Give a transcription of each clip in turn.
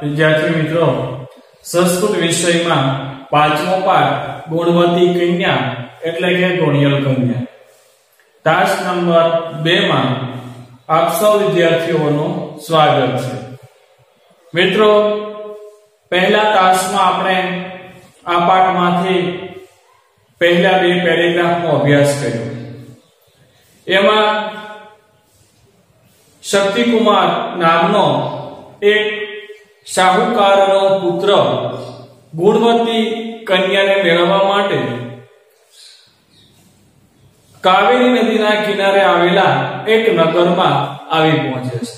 विद्यार्थी मित्रों संस्कृत विषय में पांचमो पाठ गुणवती कन्या एटले के गुणियल कन्या टास्क नंबर 2 में आप सौ विद्यार्थीओं स्वागत है। मित्रों पहला टास्क में आपणे आ पाठ मांथी पहला 2 पेरेग्राफ नो अभ्यास कर्यो। एमां शक्ति कुमार नामनो एक शाहुकारनो पुत्र गुणवती कन्याने मेळववा माटे कावेरी नदीना किनारे आवेला एक नगरमां आवी पहोंचे छे।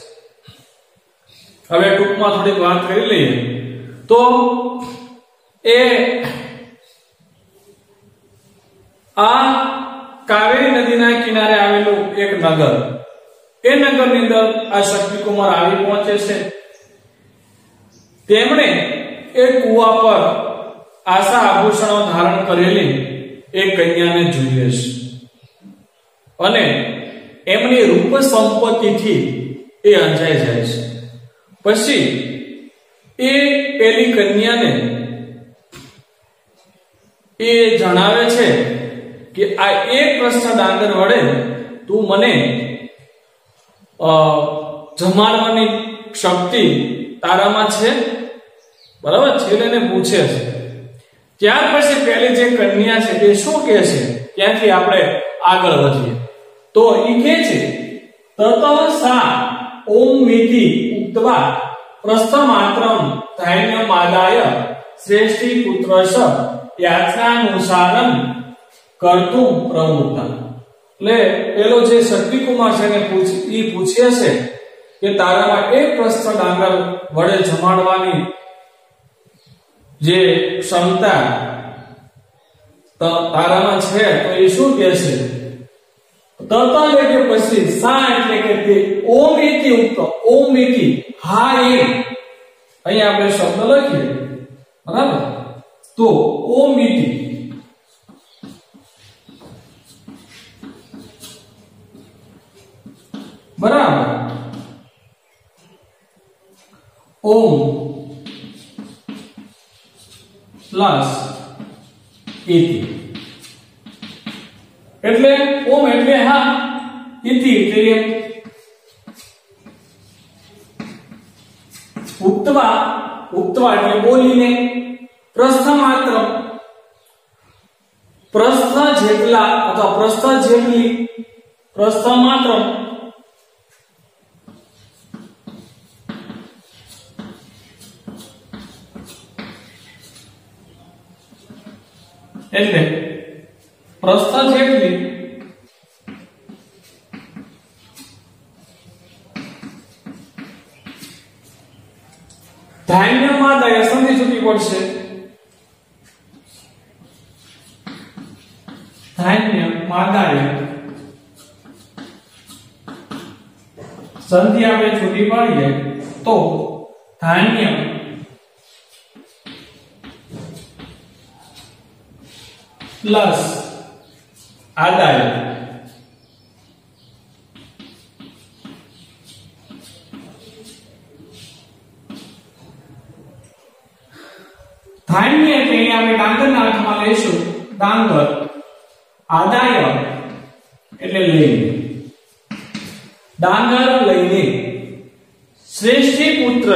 हवे टूंकमां थोड़ी वात करी लईए तो ए आ कावेरी नदीना किनारे आवेलू एक नगर, ए नगरनी अंदर आ शक्ति कुमार आवी पहोंचे छे। तेमणे एक कुआ पर आशा आभूषणों धारण करेली एक कन्याने जोईए छे अने एमनी रूप संपत्तिथी ए अंजाई जाय छे। पछी ए पेली कन्याने ए जणावे छे कि आ एक प्रश्न डांगर वडे तू मने जमाडवानी शक्ति तारामां छे, बराबर छेलेने पूछे छे। त्यार पछी पहेली जे कन्या छे ते शुं कहे छे त्यांथी आपणे આગળ વધીએ तो ई कहे छे ततः सा ओमिति उक्त्वा प्रस्थमात्रं धैर्यमादाय श्रेष्ठी पुत्रश याचनानुसारं कर्तुं प्रवृत्ता। એટલે પેલો જે શક્તિ કુમાર છે ને પૂછે છે કે તારામાં એક પ્રશ્ન ડાંગર વડે જમાડવાની જે ક્ષમતા તારામાં છે તો એ શું કહે છે તત એટલે કે પછી સા એટલે કે તે ઓમ ઇતિ ઉક્ત ઓમ ઇતિ હા એમ અહીં આપણે શબ્દ લખીએ બરાબર તો ઓમ ઇતિ बराबर ओम प्लस इति એટલે ઓમ એટલે હા ઇતિ એટલે ઉક્તવા ઉક્તવા એટલે બોલીને પ્રસ્થ માત્ર પ્રસ્થ જેટલા અથવા પ્રસ્થ જેટલી પ્રસ્થ માત્ર એટલે પ્રસ્થ જેટલી ધાન્યમાં દયા સંધિ છૂટી પડશે ધાન્ય માદાય સંધિ આપણે છૂટી પાડીએ તો ધાન્ય प्लस आदाय धान्य એટલે આપણે ડાંગરના અર્થમાં લઈશું ડાંગર આદાય એટલે લઈને ડાંગર લઈને શ્રેષ્ઠી પુત્ર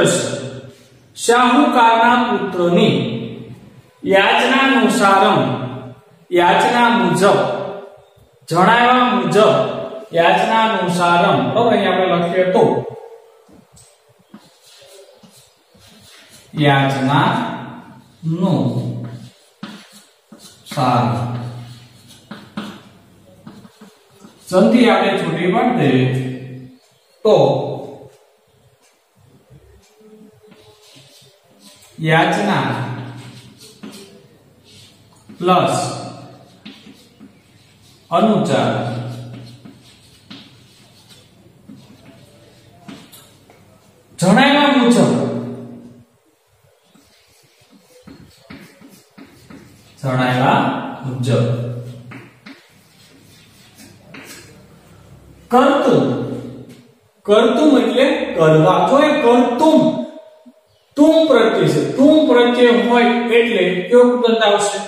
શાહુકારના પુત્રની યાચનાનુસારમ याचना मुजब जणाव्या मुजब याचनानुसारम बराबर અહીં આપણે લખીએ તો याचना नु सार संधि આપણે છૂટી પાડી દે તો याचना प्लस अनुचार जणाव्या मुजब कर्तुम कर्तुम એટલે કરવા જો એ કર્તુમ તું તુમ પ્રત્યય છે, તુમ પ્રત્યય હોય એટલે કયો કૃદંત આવશે?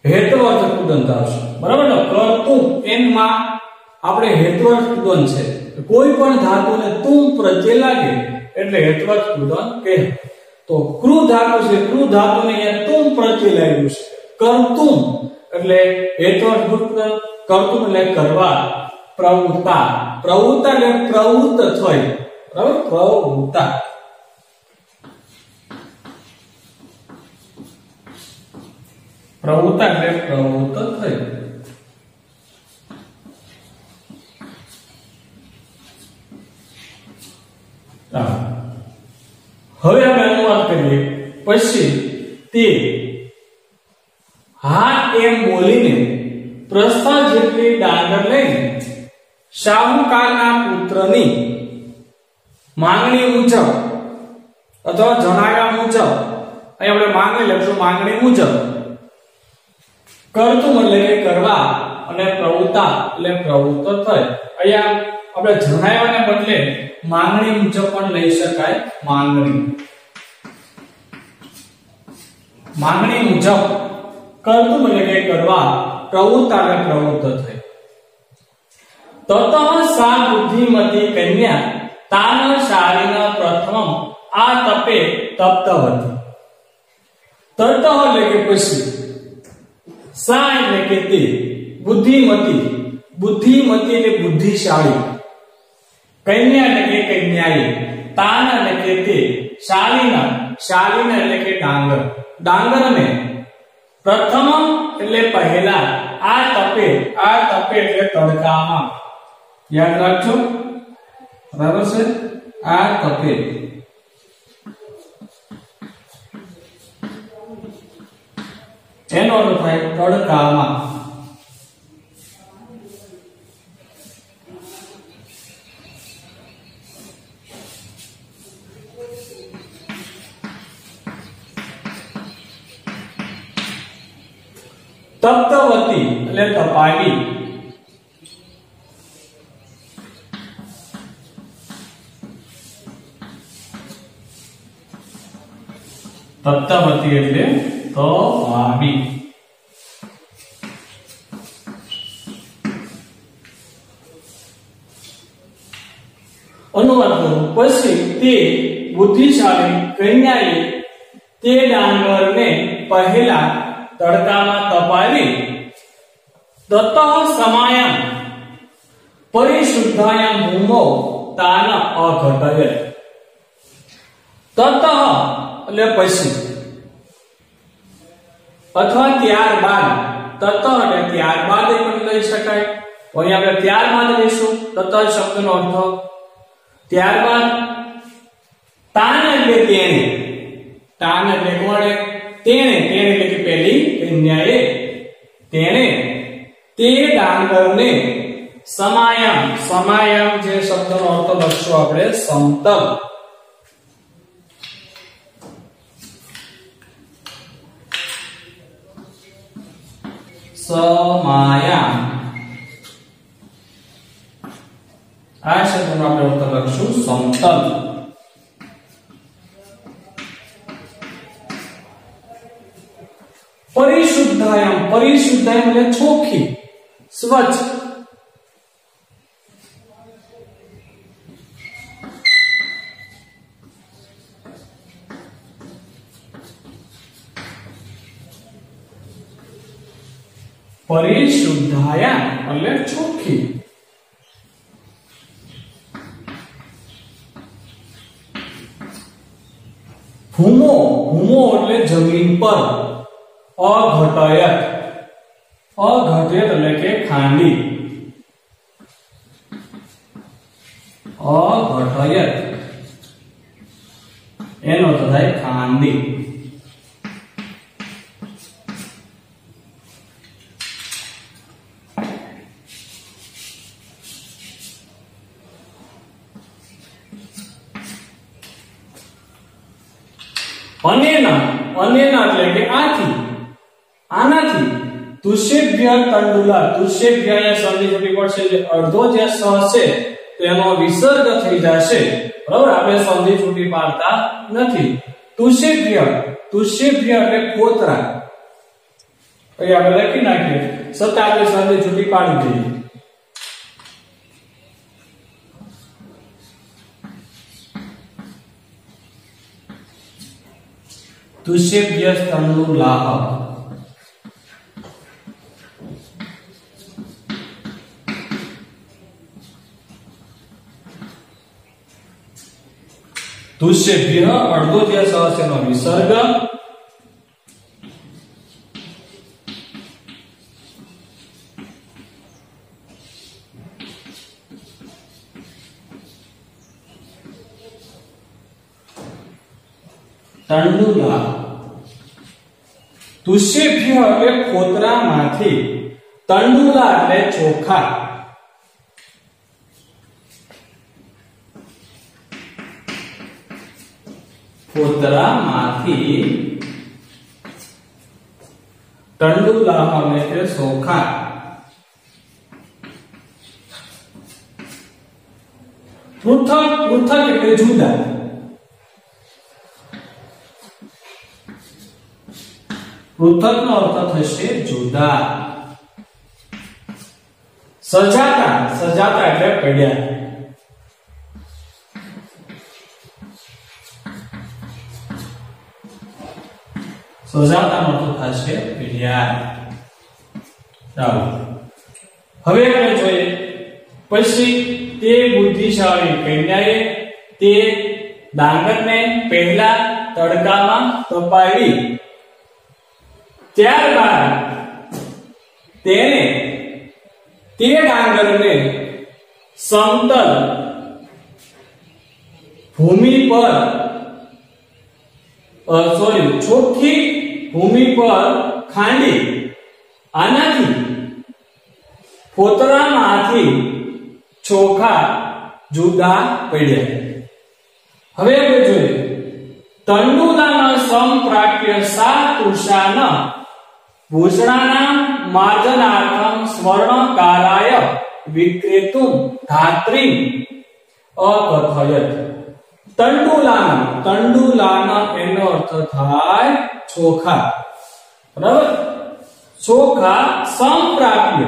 હેત્વર્થ કૃદંત આવશે, બરાબર ને? કર્તુમ એમાં આપણે હેત્વર્થ કૃદંત છે, કોઈ પણ ધાતુને તુમ પ્રત્યય લાગે એટલે હેત્વર્થ કૃદંત કહે. તો ક્રુ ધાતુ છે, ક્રુ ધાતુને અહીંયા તુમ પ્રત્યય લાગ્યું છે. કર્તુમ એટલે હેત્વર્થ કૃદંત, કર્તુમ એટલે કરવા, પ્રવૃત્તા, પ્રવૃત્તા એટલે પ્રવૃત્ત થઈ, બરાબર? પ્રવૃત્તા. પ્રવૃત્તા એટલે પ્રવૃત્ત થઈ. હવે આપણે અનુવાદ કરીએ. પછી તે હા એમ બોલીને પ્રસ્થા જેટલી ડાંગર લઈને શાહુકારના પુત્રની માંગણી મુજબ અથવા જણાવ્યા મુજબ, અહીં આપણે માંગણી લખશું, માંગણી મુજબ કર્તુમ એટલે કે કરવા અને પ્રવૃત્તા એટલે પ્રવૃત્ત થઈ. અહીંયા આપણે જણાવ્યાને બદલે માંગણી મુજબ પણ લઈ શકાય. માંગણી મુજબ કર્તુમ એટલે કે કરવા, પ્રવૃત્તા એટલે પ્રવૃત્ત થઈ. તતઃ સા બુદ્ધિમતી કન્યા તાન શારીન પ્રથમમ આ તપે તપ્તવતી. તતઃ એટલે કે પછી, સા એટલે કે તે, બુદ્ધિમતી, બુદ્ધિમતી એટલે બુદ્ધિશાળી, કન્યા એટલે કે કન્યાએ, તાન એટલે કે તે, શાલીન, શાલીન એટલે કે ડાંગર, ડાંગરને પ્રથમમ એટલે પહેલા, આ તપે એટલે તડકામાં, યાદ રાખજો, બરાબર છે? આ તપે એનો અર્થ થાય તડકામાં. તપ્તવતી એટલે તપાવી, તપ્તવતી એટલે તપાવી. અનુવાદ કરો. પછી તે બુદ્ધિશાળી કન્યાએ તે ડાંગરને પહેલા તડકામાં તપાવી તતઃ સમાયમ પરિશુદ્ધાયમ ભૂમો તાન અઘટયત. તતઃ એટલે પછી અથવા ત્યારબાદ, તતઃ એટલે ત્યારબાદ પણ લઈ શકાય. અહીં આપણે ત્યારબાદ લઈશું. તતઃ શબ્દનો અર્થ ત્યારબાદ. તાન એટલે તેને, તાન એટલે કોણે? તેણે, તેણે એટલે કે પેલી કન્યાએ, તેણે તે ડાંગરને સમાયમ, સમાયમ જે શબ્દનો અર્થ લખશું આપણે સમતલ, સમાયમ, આ શબ્દનો આપણે અર્થ લખશું સમતલ. પરિશુદ્ધાયમ, પરિશુદ્ધાયમ એટલે ચોખ્ખી, સ્વચ્છ. પરિશુદ્ધાયમ એટલે ચોખ્ખી. ભૂમો, ભૂમો એટલે જમીન પર. અઘટયત, અઘટયત એટલે કે ખાંડી, અઘટયત એનો અર્થ થાય ખાંડી. અનેના, અનેના એટલે કે આથી, આનાથી. તુષ્યભ્ય તંડુલા, તુષ્યભ્ય અહીંયા સંધિ થવી પડશે, જે અડધો જે સ છે તેનો વિસર્ગ થઈ જશે બરાબર આપણે સંધિ છૂટી પાડતા નથી તુષ્યભ્ય એટલે ફોતરા પછી આપણે લખી નાખીએ છતાં આપણે સંધિ છૂટી પાડી દઈએ तुष्यभ्य तंडुलाह तुष्यभ्य अर्धोध्य सहस्यनो विसर्ग तंडुला तुष्यभ्य એટલે ખોતરામાંથી તંડુલા એટલે ચોખા ખોતરામાંથી તંડુલા એટલે ચોખા પૃથક એટલે જુદા पृथक नो अर्थ थशे जुदा सजाता એટલે પડ્યા સજાતા નો અર્થ થશે પડ્યા ચાલો હવે આપણે જોઈએ પછી તે બુદ્ધિશાળી કન્યાએ તે ડાંગરને પહેલા તડકામાં તપાવી ત્યારબાદ તેને તે ડાંગરને સમતલ ભૂમિ પર ચોખ્ખી ભૂમિ પર ખાંડી આનાથી ફોતરામાંથી ચોખા જુદા પડ્યા હવે આપણે જોઈએ તંડુલાના સંપ્રાપ્ય સાતુષાના ભૂષણાના માર્જનાર્થમ સ્વર્ણકારાય વિક્રેતુમ ધાત્રી અકથયત તંડુલાના એનો અર્થ થાય ચોખા બરાબર ચોખા સંપ્રાપ્ય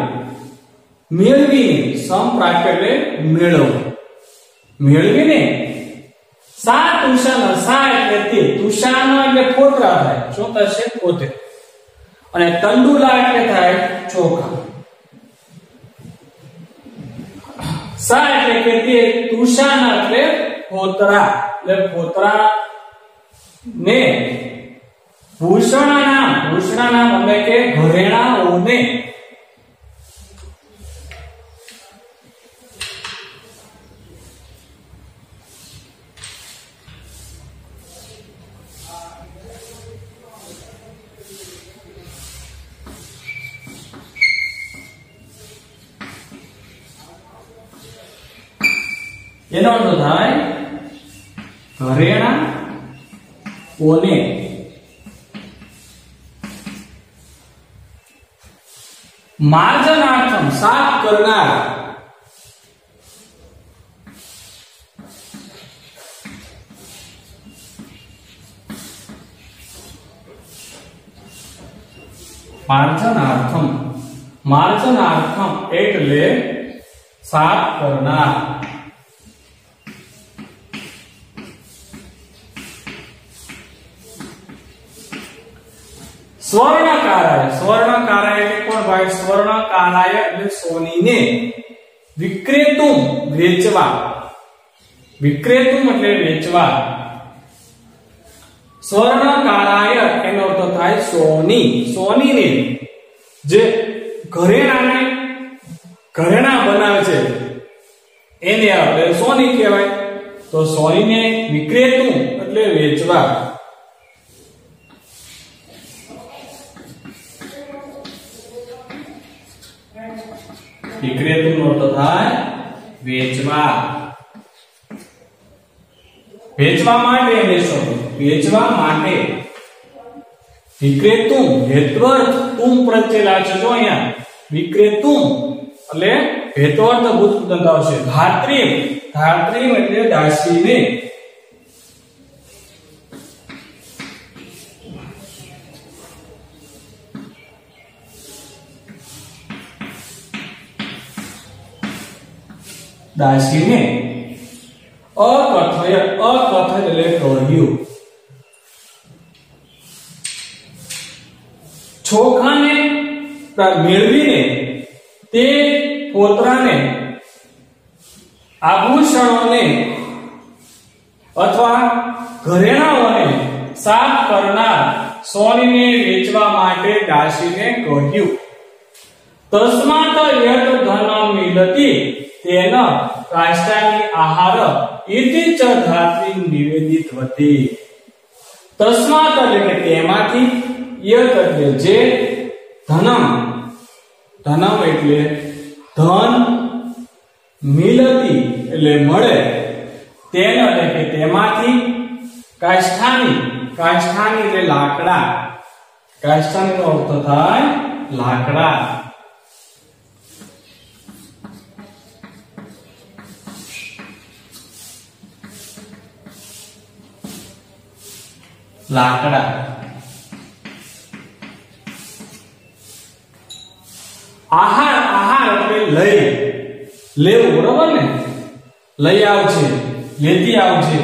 મેળવીને સંપ્રાપ્ય એટલે મેળવીને સા તુષાના સા એટલે તે તુષાના એટલે ફોતરા થાય શું થશે પોતે અને તંડુલા એટલે થાય ચોખા સા એટલે કે તે તુષાના એટલે ફોતરા ને ભૂષણાના એટલે કે ઘરેણાઓને એનો અર્થ થાય ઘરેણાઓને માર્જનાર્થમ સાફ કરનાર માર્જનાર્થમ એટલે સાફ કરનાર સ્વર્ણકારાય એટલે કોણ ભાઈ સ્વર્ણકારાય એટલે સોનીને વિક્રેતુમ એટલે વેચવા સ્વર્ણકારાય એનો અર્થ થાય સોનીને જે ઘરેણા બનાવે છે એને આપણે સોની કહેવાય તો સોનીને વિક્રેતુમ એટલે વેચવા વિક્રેતુમ નો અર્થ થાય વેચવા માટે વિક્રેતુમ હેત્વર્થ તુમ પ્રત્યય લાગે છે જો અહીંયા વિક્રેતુમ એટલે હેતો અર્થ ભૂત કૃદંત આવશે ધાત્રીમ ધાત્રીમ એટલે દાસીને દાસીને અકથય એટલે કહ્યું ચોખાને મેળવીને તે પોતરાને આભૂષણોને અથવા ઘરેણાઓને સાફ કરનાર સોનીને વેચવા માટે દાસીને કહ્યું તસ્માત યત ધનમ મિલતી તેન કાષ્ટાની આહાર ઇતિ ચ ધાત્રી નિવેદિતવતી તસ્માત એટલે કે તેમાંથી યત એટલે જે ધનમ ધનમ એટલે ધન મિલતી એટલે મળે તેન એટલે કે તેમાંથી કાષ્ટાની એટલે લાકડા કાષ્ટાની નો અર્થ થાય લાકડા લાકડા આહાર એટલે લઈ લેવું બરોબર ને લઈ આવજે લેતી આવજે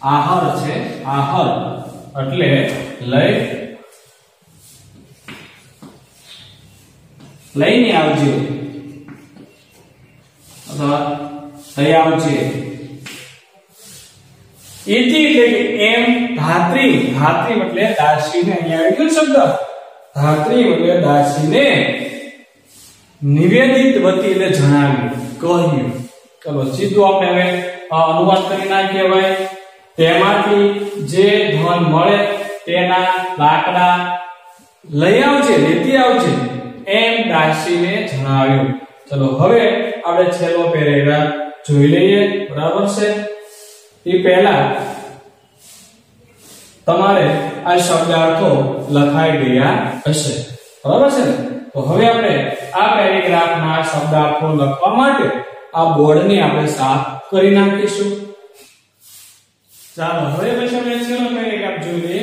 આહાર છે આહાર એટલે લઈને આવજે અથવા લઈ આવજે इति એટલે કે એમ ધાત્રી એટલે દાસીને અહીંયા આવી ગયો શબ્દ ધાત્રી એટલે દાસીને નિવેદિતવતી એટલે જણાવ્યું કહ્યું ચલો સીધું આપણે હવે અનુવાદ કરી નાખીએ ભાઈ તેમાંથી જે ધન મળે તેના લાકડા લઈ આવજે લેતી આવજે એમ દાસીને જણાવ્યું ચલો હવે આપણે છેલ્લો પેરેગ્રાફ જોઈ લઈએ બરાબર છે એ પહેલા તમારે આ શબ્દાર્થો લખાઈ ગયા હશે બરાબર છે ને તો હવે આપણે આ પેરેગ્રાફના શબ્દાર્થો લખવા માટે આ બોર્ડને આપણે સાફ કરી નાખીશું ચાલો હવે પછી આપણે છેલ્લો પેરેગ્રાફ જોઈએ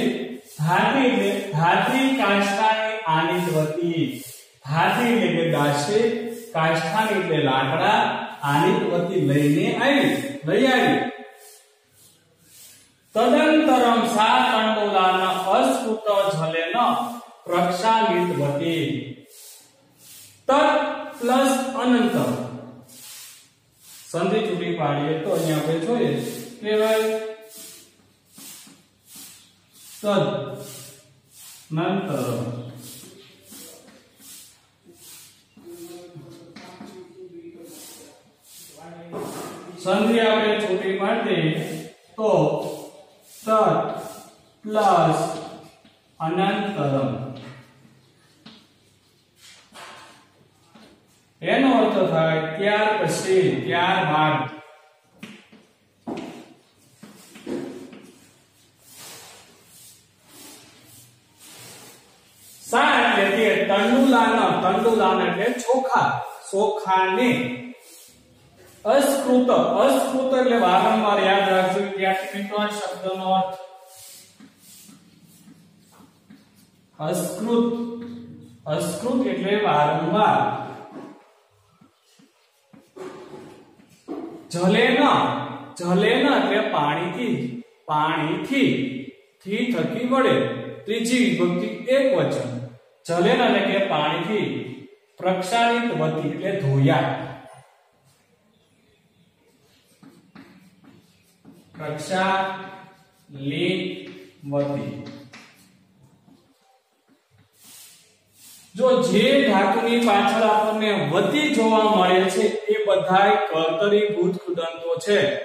ધાત્રી કાષ્ટાની આનિતવતી ધાત્રી એટલે કે દાસી કાષ્ટાની એટલે લાકડા આનિતવતી લઈ આવી તદંતરમ સા તંડુલાન અસ્ફુટ જલેન પ્રક્ષાલિતવતી તત પ્લસ અનંત સંધિ છૂટી પાડીએ તો અહીંયા આપણે જોઈએ કે ભાઈ તદ નંતર સંધિ આપણે છૂટી પાડીએ તો તત પ્લસ અનંતરમ એનો અર્થ થાય ત્યાર પછી ત્યારબાદ સા એટલે તંડુલાન એટલે ચોખાને અસ્કૃત એટલે વારંવાર યાદ રાખજો વિદ્યાર્થી મિત્રો આ શબ્દનો અર્થ અસ્કૃત એટલે વારંવાર જલેન એટલે પાણીથી થકી વડે ત્રીજી વિભક્તિ એક વચન જલેન એટલે કે પાણીથી પ્રક્ષાલિતવતી એટલે ધોયા પ્રક્ષાલિતવતી જો જે ધાતુની પાછળ આપણને વતી જોવા મળે છે એ બધાય કર્તરીભૂત કૃદંતો છે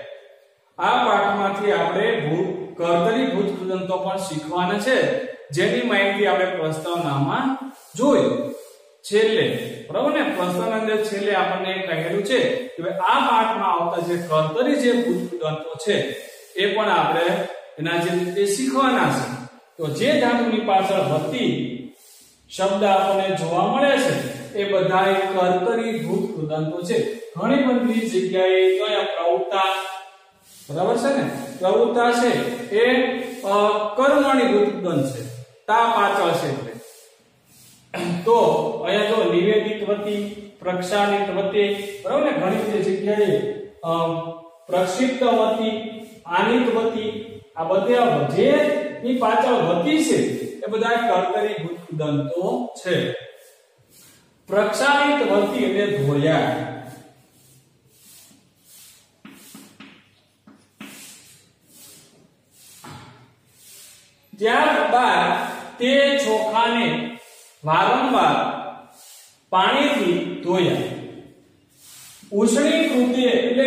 આ પાઠમાંથી આપણે કર્તરીભૂત કૃદંતો પણ શીખવાના છે જેની માહિતી આપણે પ્રસ્તાવનામાં જોઈ છેલ્લે બરાબર ને પ્રસ્તાવના અંદર છેલ્લે આપણને કહેલું છે કે આ પાઠમાં આવતા જે કર્તરી જે ભૂત કૃદંતો છે એ પણ આપણે એના જે રીતે શીખવાના છે તો જે ધાતુની પાછળ વતી શબ્દ આપણને જોવા મળે છે એ બધા કર્તરીભૂત કૃદંતો છે. ઘણી બધી જગ્યાએ કયા પ્રવૃત્તા, બરાબર છે ને, પ્રવૃત્તા છે એ કર્મણીભૂત કૃદંત છે, તા પાછળ છે એટલે. તો અહીંયા જો નિવેદિતવતી, પ્રક્ષાલિતવતી, બરાબર ને, ઘણી બધી જગ્યાએ પ્રક્ષિપ્તવતી, આનિતવતી, આ બધા જે ની પાછળ વતી છે એ બધા કર્તરીભૂત કૃદંતો છે. પ્રક્ષાલિતવતી એટલે ધોયા, ત્યારબાદ તે ચોખાને વારંવાર પાણીથી ધોયા. ઉષ્ણીકૃતે એટલે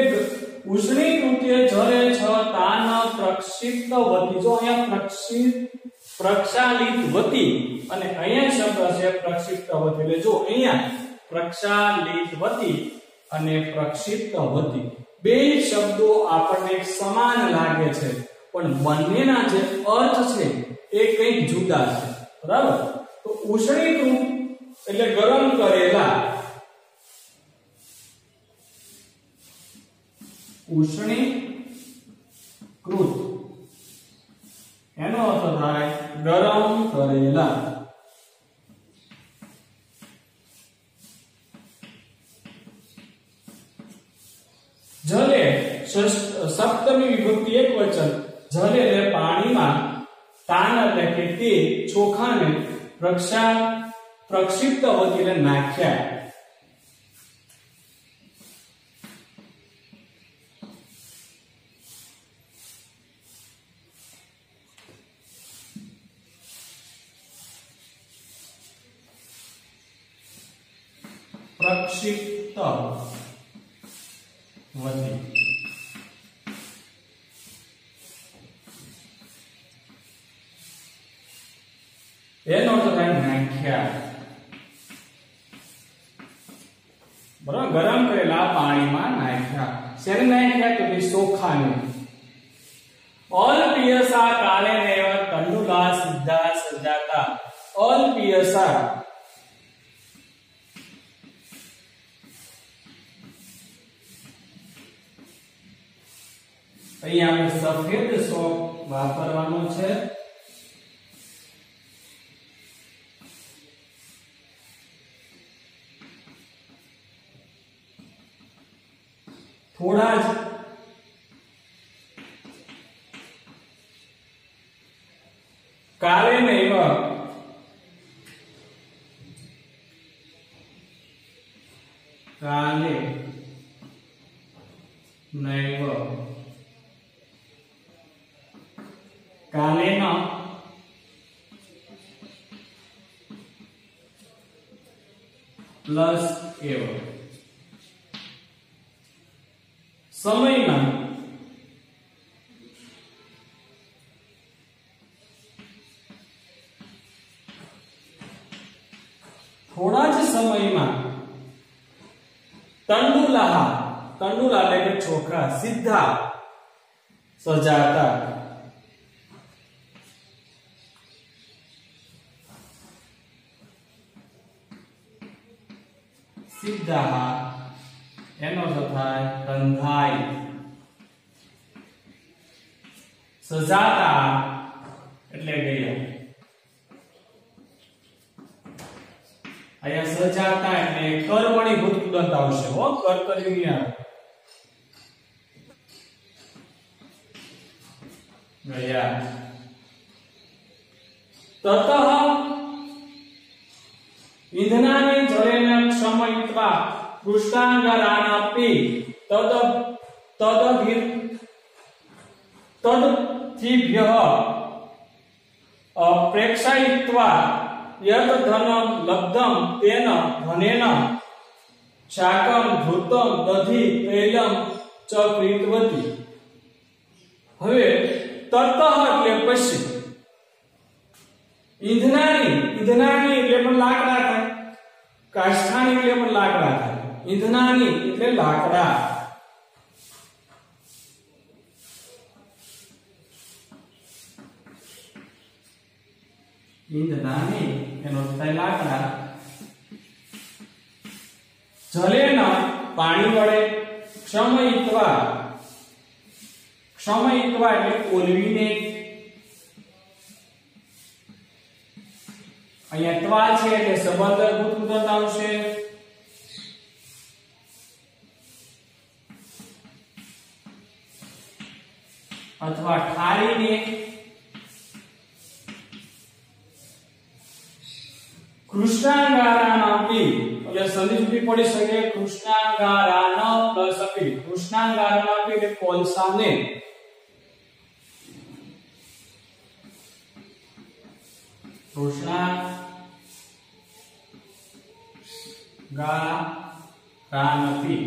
ઉષ્ણીકૃતે જલે છ તાન પ્રક્ષિપ્તવતી. જો અહીંયા પ્રક્ષાલિતવતી અને અહીંયા શબ્દ છે પ્રક્ષિપ્તવતી. એટલે જો અહીંયા પ્રક્ષાલિતવતી અને પ્રક્ષિપ્તવતી બે શબ્દો આપણને સમાન લાગે છે, પણ બંનેના જે અર્થ છે એ કંઈક જુદા છે, બરાબર. તો ઉષ્ણીકૃત એટલે ગરમ કરેલા, ઉષ્ણીકૃત એનો અર્થ થાય ગરમ કરેલા. જલે સપ્તમી વિભક્તિ એકવચન. જલે એટલે પાણીમાં, તાન એટલે કે તે ચોખાને પ્રક્ષિપ્તવતી એટલે નાખ્યા. પ્રક્ષિપ્તવતી એનો અર્થ થાય નાખ્યા, બરાબર. ગરમ કરેલા પાણીમાં નાખ્યા. શેને નાખ્યા? તો કે ચોખાને. અલ્પિયસા કાળેનેવ તંડુલા સિદ્ધા સજાતા. અલ્પિયસા અહીંયા આપણે સફેદ શોક વાપરવાનો છે. થોડા જ કાલે નૈવ કાલે નૈવ કાલેન પ્લસ એવ સમયમાં થોડા જ સમયમાં તંડુલા, તંડુલા એટલે કે ચોખા, સિદ્ધા સજાતા. સિદ્ધા એનો અર્થ થાય રંધાઈ. સજાતા એટલે ગયા. અહીંયા સજાતા એટલે કર્મણીભૂત કૃદંત આવશે, હો, કર્તરી નહીં આવે. ગયા. તતઃ ઈંધનાની જળેન ક્ષમયિત્વા કૃષ્ણાંગરાનપી તદથિભ્યઃ પ્રેક્ષયિત્વા યત ધનમ લબ્ધમ તેન ધનેન શાકમ ધૃતમ દધિ તૈલમ ચ પ્રીતવતી. હવે તતઃ એટલે પછી, ઈંધનાની, ઈંધનાની એટલે પણ લાકડા થાય, કાષ્ઠાની એટલે પણ લાકડા થાય. ઈંધનાની એટલે લાકડા. ઈંધણાની એનો થાય લાકડા જલેના પાણી વડે ક્ષમયિત્વા એટલે ઓલવીને અહીંયા ત્વા છે એટલે સંબંધભૂત ઉદાહરણ આવશે અથવા ઠારીને કૃષ્ણાંગારાન આપી એટલે સંધિ છૂટી પડી શકે કૃષ્ણાંગારાન પ્લસ આપી કૃષ્ણાંગારાન આપી એટલે કોલસાને કૃષ્ણાંગારાન આપી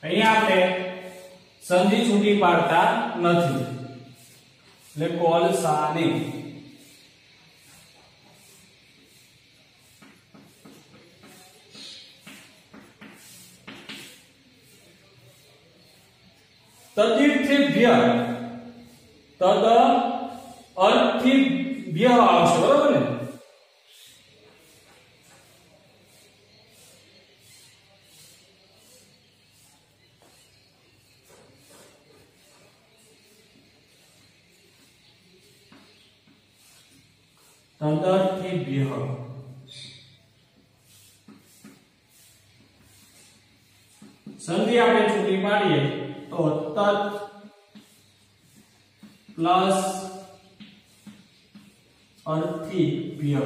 અહીંયા આપણે સંધિ છૂટી પાડતા નથી એટલે કોલસાને તદીર્થેભ્ય તદ અર્થિભ્ય આવશે બરોબર ને તદર્થિભ્ય સંધિ આપણે છૂટી પાડીએ તો તત પ્લસ અર્થિભ્ય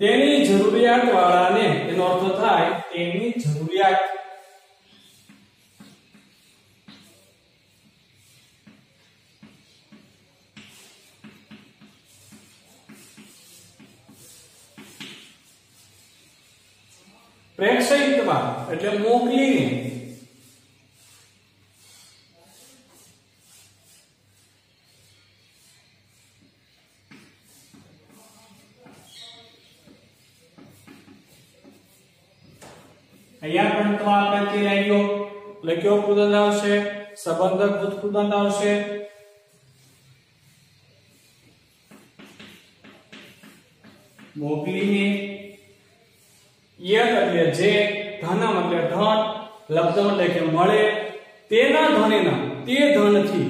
તેની જરૂરિયાત વાળાને એનો અર્થ થાય તેની જરૂરિયાત પ્રેક્ષયિત્વા એટલે મોકલીને અહીંયા પણ તો આપણે તે આવ્યો એટલે કયો કૃદંત આવશે સંબંધક ભૂત કૃદંત આવશે મોકલીને યત એટલે જે ધનમ એટલે ધન લબ્ધમ એટલે કે મળે તેના ધનેના તે ધનથી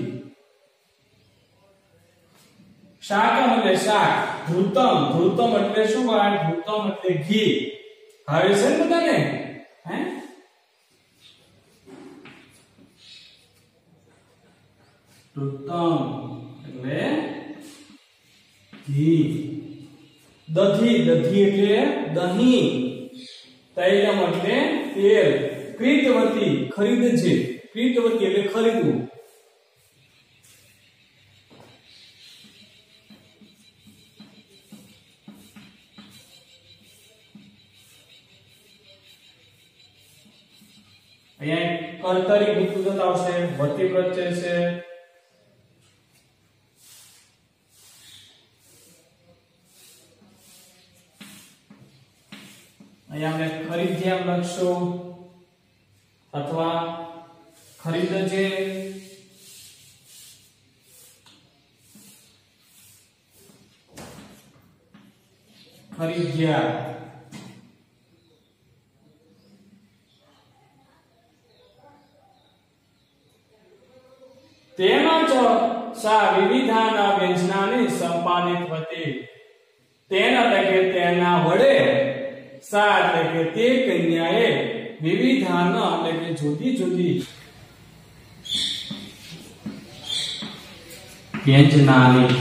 શાકમ એટલે શાક ધૃતમ એટલે શું વાત ધૃતમ એટલે ઘી હવે છે ને બધાને હે ધૃતમ એટલે ઘી દધી એટલે દહીં તૈલમ એટલે તેલ ક્રીતવતી ખરીદજે ક્રીતવતી એટલે ખરીદવું અહીંયા કર્તરી ભૂતગત આવશે વતી પ્રત્યય છે અહીંયા આપણે ખરીદ્યા લખશું અથવા ખરીદજે ખરીદ્યા તેમજ સા વિવિધાના વ્યંજનાની સંપાદિત હતી તેના એટલે કે તેના વડે સા એટલે કે તે કન્યાએ વિવિધાના એટલે કે જુદી જુદી વ્યંજનાની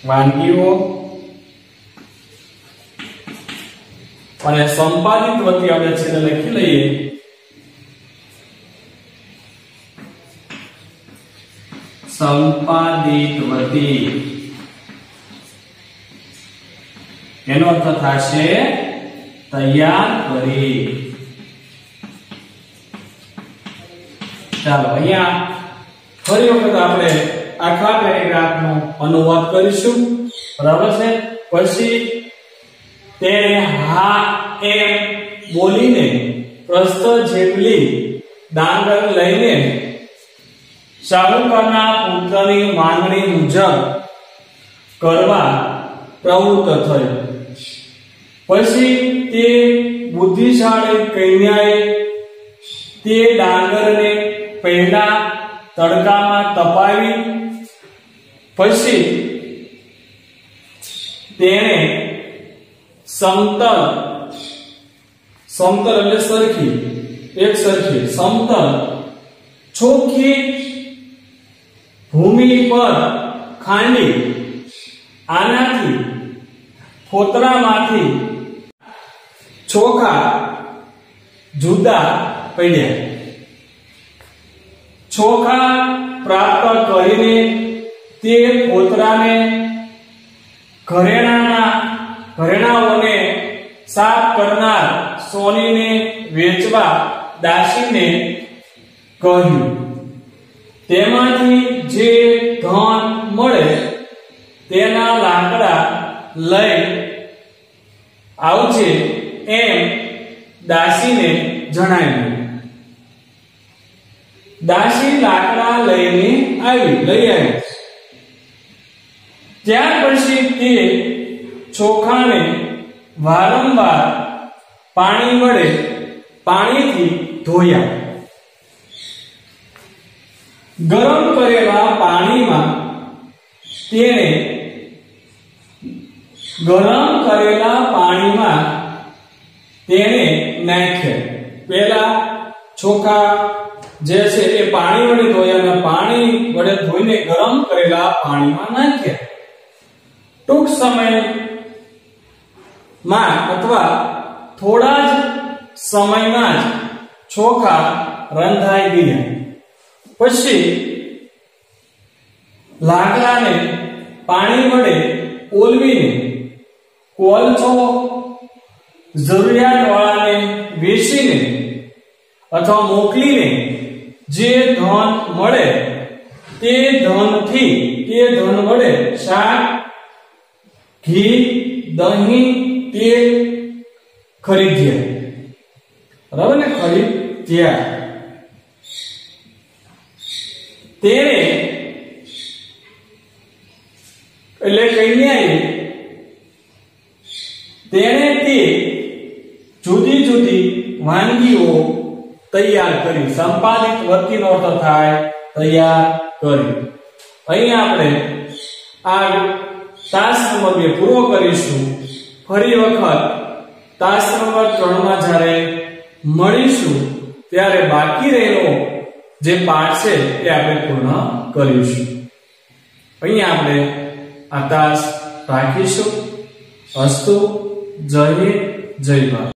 વાનગીઓ અને સંપાદિત વતી આપણે છેલ્લે લખી લઈએ સંપાદિત વતી એનો અર્થ થશે તૈયાર કરી ચાલો અહીંયા ફરી વખત આપણે આખા પેરેગ્રાફનો અનુવાદ કરીશું બરાબર છે પછી તેને હા એમ બોલીને પ્રસ્થ જેટલી ડાંગર લઈને શાહુકારના પુત્રની માંગણી મુજબ કરવા પ્રવૃત્ત થયો. પછી તે બુદ્ધિશાળી કન્યાએ તે ડાંગરને પહેલા તડકામાં તપાવી, પછી તેણે સમતલ એટલે સરખી, એક સરખી સમતલ ચોખ્ખી ભૂમિ પર ખાંડી આનાથી ફોતરામાંથી ચોખા જુદા પડ્યા. ચોખા પ્રાપ્ત કરીને તે ફોતરાને ઘરેણાઓને સાફ કરનાર સોનીને વેચવા દાસીને કહ્યું. તેમાંથી જે ધન મળે તેના લાકડા લઈ આવજે એમ દાસીને જણાવ્યું. દાસી લાકડા લઈ આવી. ત્યાર પછી તે ચોખાને વારંવાર પાણીથી ધોયા. ગરમ કરેલા પાણીમાં તેણે નાખ્યા. પહેલા ચોખા જે છે એ પાણી વડે ધોયા અને પાણી વડે ધોઈને ગરમ કરેલા પાણીમાં નાખ્યા. ટૂંક સમયમાં અથવા થોડા જ સમયમાં જ ચોખા રંધાઈ ગયા. પછી લાકડાને પાણી વડે ઓલવીને કોલસો જરૂરિયાતવાળાને વેચીને અથવા મોકલીને જે ધન મળે તે ધન વડે શાક, ઘી, દહીં, તેલ ખરીદ્યા. બરાબર ને? ખરીદ્યા. તેણે એટલે કન્યાએ તેણે તે જુદી જુદી વાનગીઓ તૈયાર કરી. સંપાદિત વૃત્તિનો અર્થ થાય તૈયાર કરી. અહીં આપણે આ તાસ નંબર 2 પૂરો કરીશું. ફરી વખત તાસ નંબર 3 માં જ્યારે મળીશું ત્યારે બાકી રહેલો જે પાઠ છે એ આપણે પૂર્ણ કરીશું. અહીં આપણે આ તાસ રાખીશું. અસ્તુ. જય હિન્દ, જય ભારત.